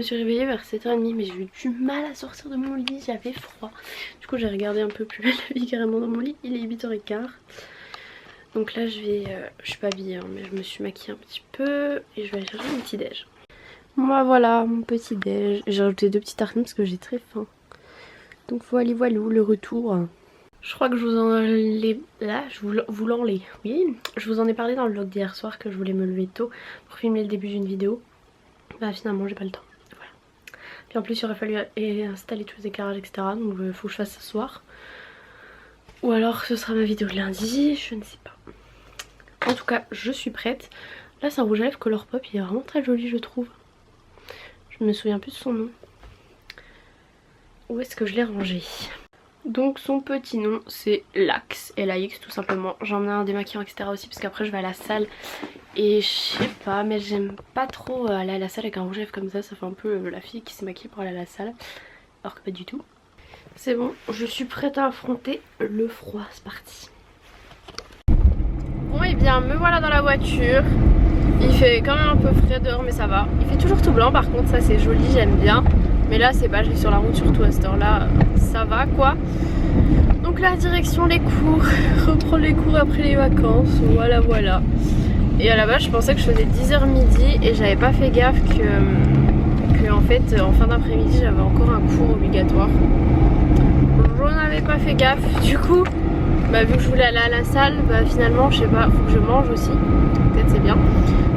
suis réveillée vers 7h30 mais j'ai eu du mal à sortir de mon lit, j'avais froid. Du coup j'ai regardé un peu plus belle la vie carrément dans mon lit, il est 8h15. Donc là je suis pas habillée hein, mais je me suis maquillée un petit peu et je vais aller chercher mon petit déj. Moi voilà mon petit déj, j'ai rajouté 2 petites tartines parce que j'ai très faim. Donc voilà le retour. Je crois que je vous en ai... Là, oui, je vous en ai parlé dans le vlog d'hier soir que je voulais me lever tôt pour filmer le début d'une vidéo. Bah finalement j'ai pas le temps, voilà. Puis en plus il aurait fallu installer tous les éclairages etc. Donc il faut que je fasse ça ce soir. Ou alors ce sera ma vidéo de lundi, je ne sais pas. En tout cas je suis prête. Là c'est un rouge à lèvres Color Pop, il est vraiment très joli je trouve. Je me souviens plus de son nom. Où est-ce que je l'ai rangé? Donc son petit nom c'est Lax, L-A-X tout simplement. J'en ai un démaquillant etc aussi parce qu'après je vais à la salle. Et je sais pas mais j'aime pas trop aller à la salle avec un rouge à lèvres comme ça fait un peu la fille qui s'est maquillée pour aller à la salle. Alors que pas du tout. C'est bon, je suis prête à affronter le froid, c'est parti. Bon et bien me voilà dans la voiture. Il fait quand même un peu frais dehors mais ça va. Il fait toujours tout blanc par contre ça c'est joli, j'aime bien. Mais là c'est pas, je vais sur la route surtout à cette heure là, ça va quoi. Donc là direction les cours, reprendre les cours après les vacances, voilà. Et à la base je pensais que je faisais 10h midi et j'avais pas fait gaffe que en fait en fin d'après-midi j'avais encore un cours obligatoire. Je n'avais pas fait gaffe, du coup bah, vu que je voulais aller à la salle, bah finalement je sais pas, faut que je mange aussi, peut-être c'est bien.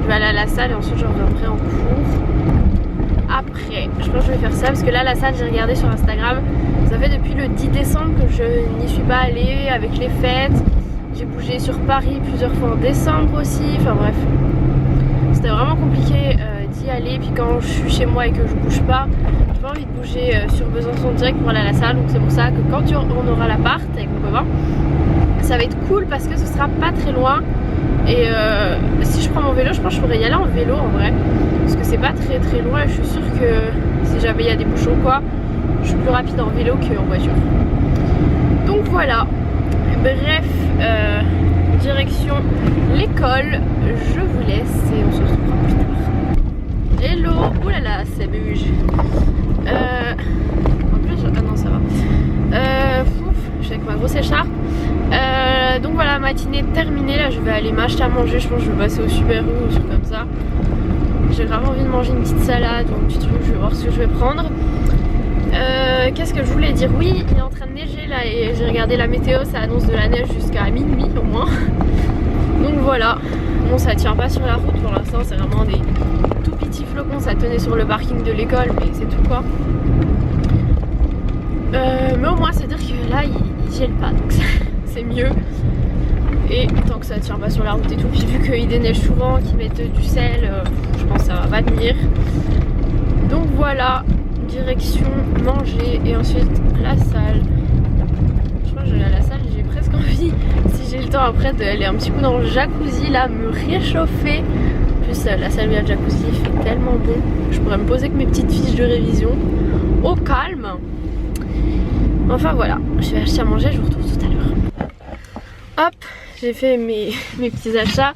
Je vais aller à la salle et ensuite je reviendrai en cours. Après, je pense que je vais faire ça parce que là la salle j'ai regardé sur Instagram, ça fait depuis le 10 décembre que je n'y suis pas allée avec les fêtes. J'ai bougé sur Paris plusieurs fois en décembre aussi, enfin bref. C'était vraiment compliqué d'y aller, puis quand je suis chez moi et que je bouge pas, j'ai pas envie de bouger sur Besançon direct pour aller à la salle. Donc c'est pour ça que quand on aura l'appart avec mon copain, ça va être cool parce que ce sera pas très loin. Et si je prends mon vélo, je pense que je pourrais y aller en vélo en vrai. Parce que c'est pas très loin et je suis sûre que si jamais il y a des bouchons ou quoi, je suis plus rapide en vélo qu'en voiture. Donc voilà. Bref, direction l'école. Je vous laisse et on se retrouvera plus tard. Hello. Oulala, ça bouge. En plus, ah non ça va. Je suis avec ma grosse écharpe. Donc voilà, matinée terminée. Là je vais aller m'acheter à manger. Je pense que je vais passer au Super U ou truc comme ça. J'ai vraiment envie de manger une petite salade ou un petit truc. Je vais voir ce que je vais prendre. Qu'est-ce que je voulais dire? Oui, il est en train de neiger là et j'ai regardé la météo, ça annonce de la neige jusqu'à minuit au moins. Donc voilà. Bon, ça tient pas sur la route pour l'instant, c'est vraiment des tout petits flocons. Ça tenait sur le parking de l'école mais c'est tout quoi. Mais au moins c'est dire que là il gèle pas donc c'est mieux. Et tant que ça tient pas sur la route et tout, puis vu qu'ils déneigent souvent, qu'ils mettent du sel, je pense que ça va pas tenir. Donc voilà, direction manger et ensuite la salle. Je crois que je vais aller à la salle, j'ai presque envie, si j'ai le temps après, d'aller un petit coup dans le jacuzzi là, me réchauffer. En plus la salle via le jacuzzi fait tellement bon, je pourrais me poser avec mes petites fiches de révision au calme. Enfin voilà, je vais acheter à manger, je vous retrouve tout à l'heure. Hop, j'ai fait mes petits achats.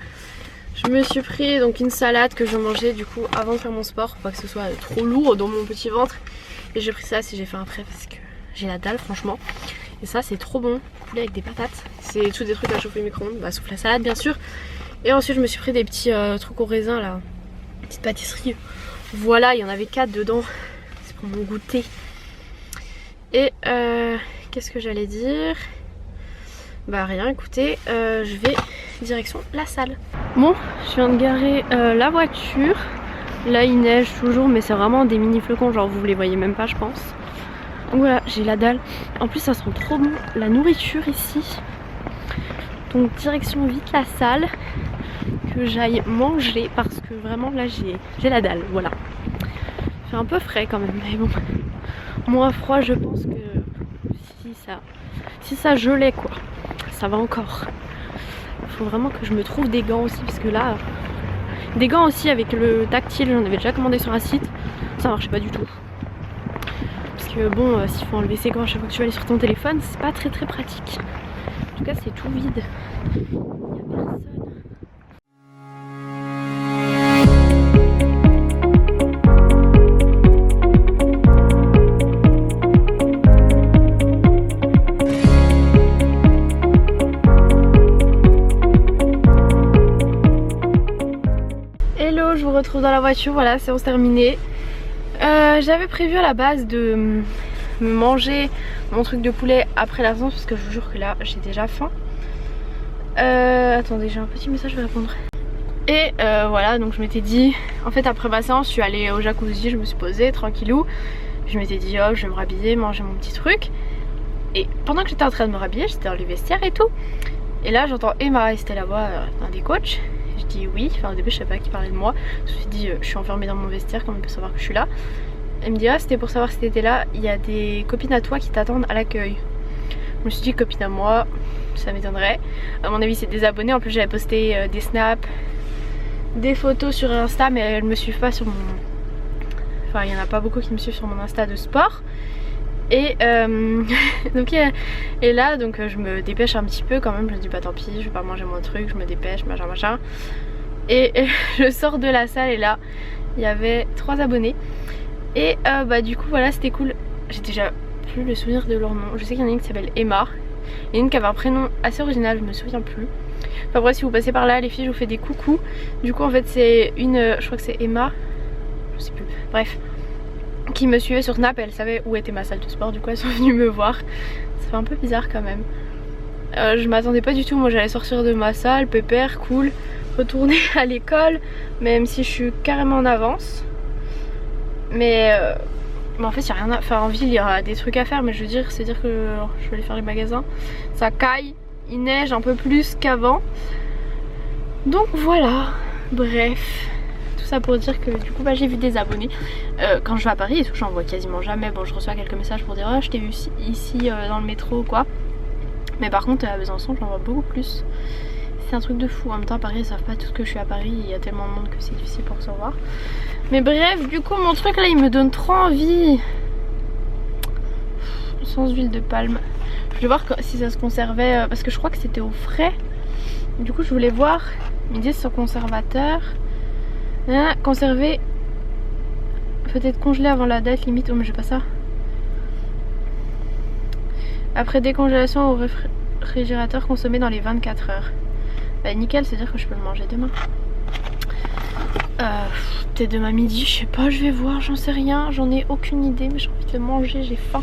Je me suis pris donc une salade que je mangeais du coup avant de faire mon sport pour pas que ce soit trop lourd dans mon petit ventre. Et j'ai pris ça si j'ai fait après parce que j'ai la dalle franchement. Et ça c'est trop bon, poulet avec des patates. C'est tous des trucs à chauffer au micro-ondes, bah, sauf la salade bien sûr. Et ensuite je me suis pris des petits trucs au raisin là, petite pâtisserie. Voilà, il y en avait 4 dedans, c'est pour mon goûter. Et qu'est-ce que j'allais dire? Bah rien, écoutez, je vais direction la salle. Bon, je viens de garer la voiture. Là il neige toujours mais c'est vraiment des mini flocons, genre vous les voyez même pas je pense. Donc voilà, j'ai la dalle. En plus ça sent trop bon la nourriture ici. Donc direction vite la salle, que j'aille manger parce que vraiment là j'ai la dalle, voilà. Il fait un peu frais quand même mais bon. Moins froid je pense que si ça gelait quoi, ça va encore. Il faut vraiment que je me trouve des gants aussi parce que là, des gants aussi avec le tactile, j'en avais déjà commandé sur un site, ça marchait pas du tout. Parce que bon, s'il faut enlever ses gants à chaque fois que tu vas aller sur ton téléphone, c'est pas très pratique. En tout cas c'est tout vide, il n'y a personne. retrouve dans la voiture, voilà, séance terminée. J'avais prévu à la base de manger mon truc de poulet après la séance parce que je vous jure que là j'ai déjà faim. Attendez, j'ai un petit message à répondre. Et voilà, donc je m'étais dit, en fait après ma séance je suis allée au jacuzzi, je me suis posée tranquillou. Je m'étais dit oh je vais me rhabiller, manger mon petit truc. Et pendant que j'étais en train de me rhabiller, j'étais dans les vestiaires et tout. Et là j'entends Emma et c'était là-bas un des coachs. Je dis oui, enfin au début je savais pas qui parlait de moi. Je me suis dit je suis enfermée dans mon vestiaire, comment on peut savoir que je suis là. Elle me dit ah c'était pour savoir si t'étais là, il y a des copines à toi qui t'attendent à l'accueil. Je me suis dit copine à moi, ça m'étonnerait. À mon avis c'est des abonnés, en plus j'avais posté des snaps, des photos sur Insta mais elles me suivent pas sur mon... Enfin il y en a pas beaucoup qui me suivent sur mon Insta de sport. Et donc et là donc je me dépêche un petit peu quand même, je me dis bah tant pis je vais pas manger mon truc, je me dépêche machin. Et je sors de la salle et là il y avait 3 abonnés. Et bah du coup voilà c'était cool. J'ai déjà plus le souvenir de leur nom. Je sais qu'il y en a une qui s'appelle Emma et une qui avait un prénom assez original, je me souviens plus. Enfin bref si vous passez par là les filles je vous fais des coucous. Du coup en fait c'est une, je crois que c'est Emma, je sais plus, bref, qui me suivait sur Snap et elle savait où était ma salle de sport, du coup elles sont venues me voir. Ça fait un peu bizarre quand même. Je m'attendais pas du tout, moi j'allais sortir de ma salle, pépère, cool, retourner à l'école, même si je suis carrément en avance. Mais en fait il y a rien à... Enfin en ville il y aura des trucs à faire, mais je veux dire c'est dire que je vais aller faire les magasins. Ça caille, il neige un peu plus qu'avant. Donc voilà, bref. Tout ça pour dire que du coup bah, j'ai vu des abonnés. Quand je vais à Paris et tout j'en vois quasiment jamais. Bon je reçois quelques messages pour dire oh, je t'ai vu ici dans le métro quoi. Mais par contre à Besançon j'en vois beaucoup plus. C'est un truc de fou. En même temps à Paris ils savent pas tout ce que je suis à Paris. Il y a tellement de monde que c'est difficile pour savoir. Mais bref, du coup mon truc là il me donne trop envie. Sans huile de palme. Je voulais voir si ça se conservait parce que je crois que c'était au frais. Du coup je voulais voir. Ils disent sur conservateur. Conserver. Peut-être congelé avant la date limite. Oh mais j'ai pas ça. Après décongélation au réfrigérateur, consommé dans les 24 heures. Bah nickel, c'est à dire que je peux le manger demain. Peut-être demain midi, je sais pas, je vais voir, j'en sais rien, j'en ai aucune idée, mais j'ai envie de le manger, j'ai faim.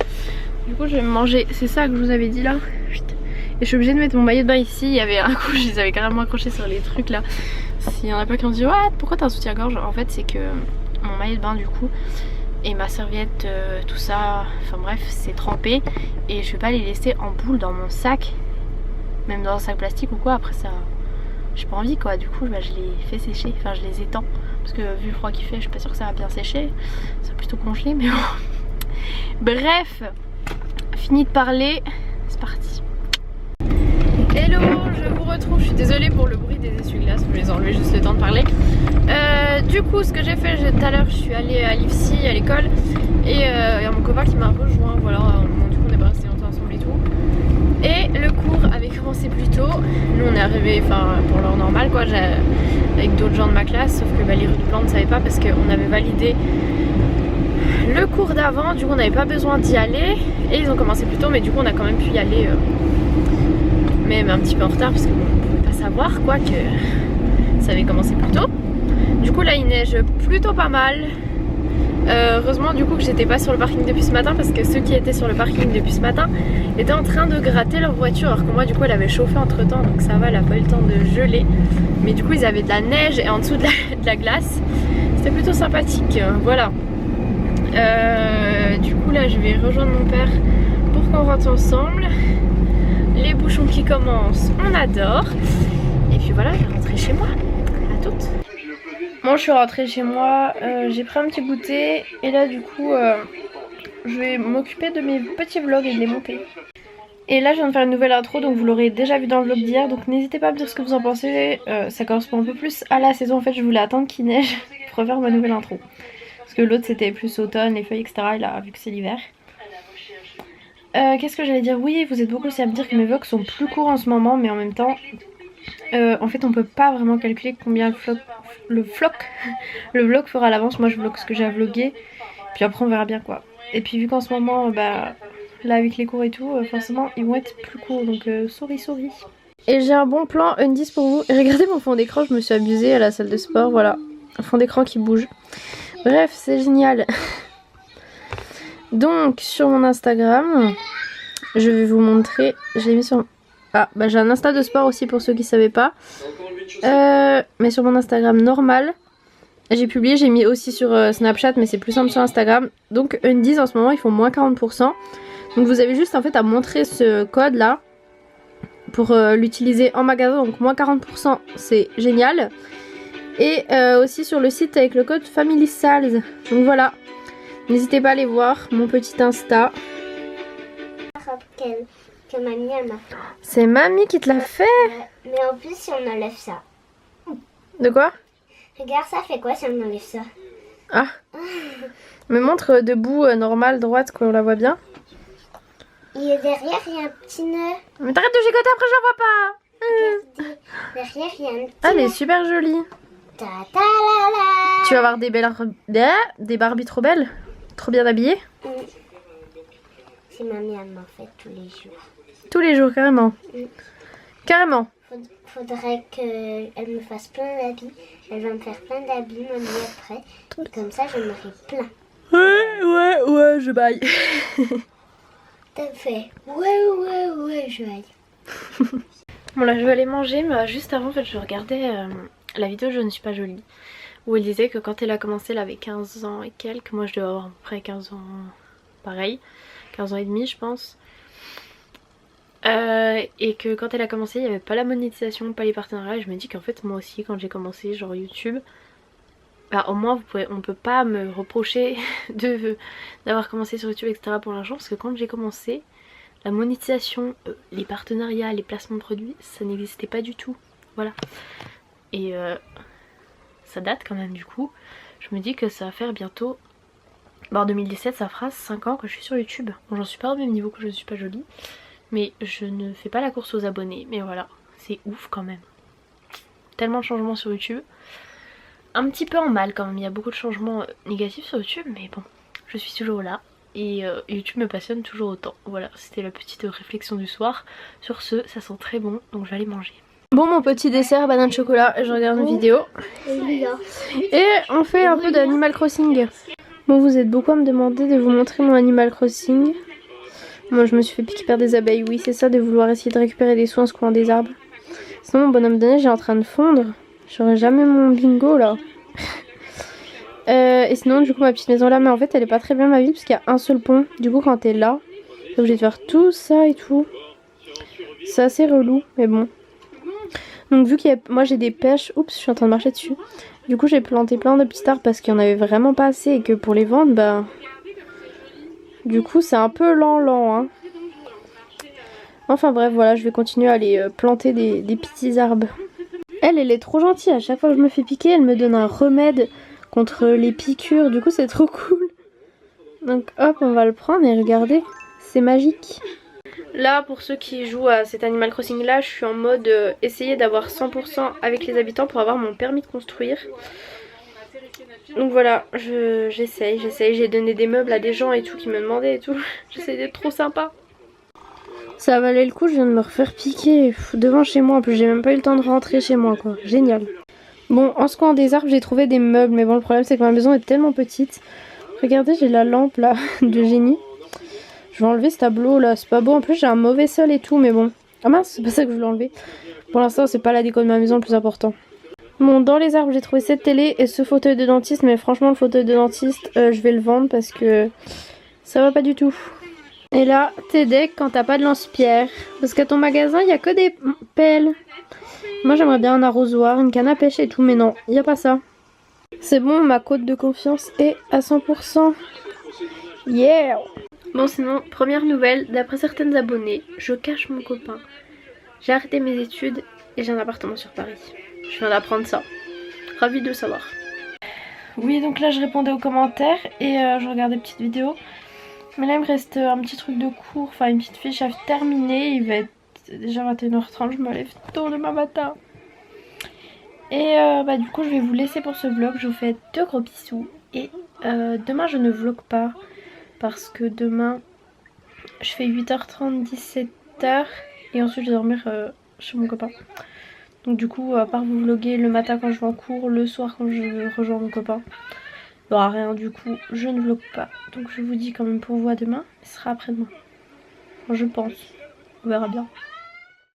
Du coup je vais me manger, c'est ça que je vous avais dit là. Et je suis obligée de mettre mon maillot de bain ici, il y avait un coup je les avais carrément accrochés sur les trucs là. S'il y en a pas qui ont dit ouais pourquoi t'as un soutien-gorge, en fait c'est que mon maillot de bain du coup et ma serviette, tout ça, enfin bref c'est trempé. Et je vais pas les laisser en boule dans mon sac, même dans un sac plastique ou quoi, après ça... J'ai pas envie quoi, du coup bah, je les fais sécher, enfin je les étends. Parce que vu le froid qu'il fait, je suis pas sûre que ça va bien sécher. Ça va plutôt congeler mais bon. Bref, fini de parler, c'est parti. Hello, je vous retrouve, je suis désolée pour le bruit des essuie-glaces, je vais les enlever juste le temps de parler. Du coup ce que j'ai fait tout à l'heure, je suis allée à l'IFSI, à l'école. Et il y a mon copain qui m'a rejoint, voilà, du coup on est pas resté longtemps ensemble et tout. Et le cours avait commencé plus tôt. Nous on est arrivés pour l'heure normale quoi, avec d'autres gens de ma classe. Sauf que bah, les redoublants ne savaient pas parce qu'on avait validé le cours d'avant. Du coup on n'avait pas besoin d'y aller. Et ils ont commencé plus tôt mais du coup on a quand même pu y aller. Même un petit peu en retard parce qu'on ne pouvait pas savoir quoi que ça avait commencé plus tôt. Du coup là il neige plutôt pas mal. Heureusement du coup que j'étais pas sur le parking depuis ce matin parce que ceux qui étaient sur le parking depuis ce matin étaient en train de gratter leur voiture alors que moi du coup elle avait chauffé entre temps donc ça va, elle a pas eu le temps de geler, mais du coup ils avaient de la neige et en dessous de la glace, c'était plutôt sympathique, voilà. Du coup là je vais rejoindre mon père pour qu'on rentre ensemble. Les bouchons qui commencent on adore et puis voilà je vais rentrer chez moi. À toutes. Moi je suis rentrée chez moi, j'ai pris un petit goûter et là du coup je vais m'occuper de mes petits vlogs et de les monter. Et là je viens de faire une nouvelle intro donc vous l'aurez déjà vu dans le vlog d'hier, donc n'hésitez pas à me dire ce que vous en pensez. Ça correspond un peu plus à la saison, en fait je voulais attendre qu'il neige pour refaire ma nouvelle intro. Parce que l'autre c'était plus automne, les feuilles etc, et là vu que c'est l'hiver. Qu'est-ce que j'allais dire? Oui, vous êtes beaucoup aussi à me dire que mes vlogs sont plus courts en ce moment, mais en même temps en fait on peut pas vraiment calculer combien le vlog fera à l'avance. Moi je vlog ce que j'ai à vlogger, puis après on verra bien quoi. Et puis vu qu'en ce moment bah là avec les cours et tout, forcément ils vont être plus courts, donc sorry. Et j'ai un bon plan undies pour vous. Et regardez mon fond d'écran, je me suis amusée à la salle de sport, voilà. fond d'écran qui bouge. Bref, c'est génial. Donc sur mon Instagram, je vais vous montrer. Je l'ai mis sur... Ah, bah j'ai un Insta de sport aussi pour ceux qui ne savaient pas. Mais sur mon Instagram normal, j'ai publié, j'ai mis aussi sur Snapchat, mais c'est plus simple sur Instagram. Donc Undies en ce moment ils font moins 40%. Donc vous avez juste en fait à montrer ce code là pour l'utiliser en magasin. Donc moins 40%, c'est génial. Et aussi sur le site avec le code FamilySals. Donc voilà, n'hésitez pas à aller voir mon petit Insta. Que mamie elle m'a fait. C'est mamie qui te l'a fait? Mais en plus si on enlève ça. De quoi? Regarde ça fait quoi si on enlève ça? Ah. Me montre debout, normale, droite, qu'on la voit bien. Et derrière il y a un petit nœud. Mais t'arrêtes de gigoter, après je la vois pas. Derrière il y a un petit Ah, elle nœud. est super jolie. Ta ta la la. Tu vas avoir des Barbies trop belles, trop bien habillées. Si mamie elle m'en fait tous les jours. Tous les jours, carrément. Carrément. Faudrait qu'elle me fasse plein d'habits. Elle va me faire plein d'habits, mamie, après. Et comme ça, j'en aurai plein. Ouais, je baille. T'as fait ouais, je vais. Bon là, je vais aller manger, mais juste avant, en fait, je regardais la vidéo Je ne suis pas jolie, où elle disait que quand elle a commencé, elle avait 15 ans et quelques. Moi, je devais avoir à peu près 15 ans, pareil. 15 ans et demi, je pense. Et que quand elle a commencé, il n'y avait pas la monétisation, pas les partenariats. Et je me dis qu'en fait, moi aussi, quand j'ai commencé, genre YouTube, bah, au moins, on peut pas me reprocher d'avoir commencé sur YouTube, etc. pour l'argent. Parce que quand j'ai commencé, la monétisation, les partenariats, les placements de produits, ça n'existait pas du tout. Voilà. Et ça date quand même, du coup. Je me dis que ça va faire bientôt... Bah, en 2017, ça fera 5 ans que je suis sur YouTube. Bon, j'en suis pas au même niveau que Je ne suis pas jolie. Mais je ne fais pas la course aux abonnés. Mais voilà, c'est ouf quand même. Tellement de changements sur YouTube. Un petit peu en mal quand même. Il y a beaucoup de changements négatifs sur YouTube. Mais bon, je suis toujours là. Et YouTube me passionne toujours autant. Voilà, c'était la petite réflexion du soir. Sur ce, ça sent très bon. Donc je vais aller manger. Bon, mon petit dessert, banane chocolat. Je regarde une vidéo. Et on fait un peu d'Animal Crossing. Bon, vous êtes beaucoup à me demander de vous montrer mon Animal Crossing. Moi je me suis fait piquer par des abeilles, oui c'est ça, de vouloir essayer de récupérer des soins en secouant des arbres. Sinon mon bonhomme de neige est en train de fondre. J'aurai jamais mon bingo là. Et sinon du coup ma petite maison là, mais en fait elle est pas très bien ma vie parce qu'il y a un seul pont. Du coup quand t'es là, t'es obligé de faire tout ça et tout. C'est assez relou mais bon. Donc vu qu'il y a... moi j'ai des pêches, oups je suis en train de marcher dessus. Du coup j'ai planté plein de petits arbres parce qu'il y en avait vraiment pas assez et que pour les vendre bah... Du coup c'est un peu lent hein. Enfin bref voilà, je vais continuer à aller planter des petits arbres. Elle est trop gentille, à chaque fois que je me fais piquer elle me donne un remède contre les piqûres, du coup c'est trop cool. Donc hop on va le prendre et regardez, c'est magique. Là pour ceux qui jouent à cet Animal Crossing là, je suis en mode essayer d'avoir 100% avec les habitants pour avoir mon permis de construire. Donc voilà, j'essaye, j'ai donné des meubles à des gens et tout qui me demandaient et tout. J'essaye d'être trop sympa. Ça valait le coup, je viens de me refaire piquer devant chez moi. En plus j'ai même pas eu le temps de rentrer chez moi quoi, génial. Bon, en secouant des arbres j'ai trouvé des meubles, mais bon le problème c'est que ma maison est tellement petite. Regardez, j'ai la lampe là de génie. Je vais enlever ce tableau là, c'est pas beau. En plus j'ai un mauvais sol et tout, mais bon. Ah mince, c'est pas ça que je voulais enlever. Pour l'instant c'est pas la déco de ma maison le plus important. Bon, dans les arbres j'ai trouvé cette télé et ce fauteuil de dentiste, mais franchement le fauteuil de dentiste je vais le vendre parce que ça va pas du tout. Et là t'es deck quand t'as pas de lance-pierre, parce qu'à ton magasin il y a que des pelles. Moi j'aimerais bien un arrosoir, une canne à pêche et tout, mais non, il y a pas ça. C'est bon, ma cote de confiance est à 100%. Yeah. Bon sinon, première nouvelle, d'après certaines abonnées, je cache mon copain. J'ai arrêté mes études et j'ai un appartement sur Paris. Je viens d'apprendre ça. Ravie de le savoir. Oui, donc là je répondais aux commentaires et je regardais des petites vidéos. Mais là il me reste un petit truc de cours, enfin une petite fiche à terminer. Il va être déjà 21h30, je me lève tôt demain matin. Et bah du coup je vais vous laisser pour ce vlog. Je vous fais de gros bisous. Et demain je ne vlog pas. Parce que demain je fais 8h30, 17h. Et ensuite je vais dormir chez mon copain. Donc du coup, à part vous vloguer le matin quand je vais en cours, le soir quand je rejoins mon copain, il n'y aura rien du coup, je ne vlog pas. Donc je vous dis quand même pour vous à demain, ce sera après-demain. Enfin, je pense, on verra bien.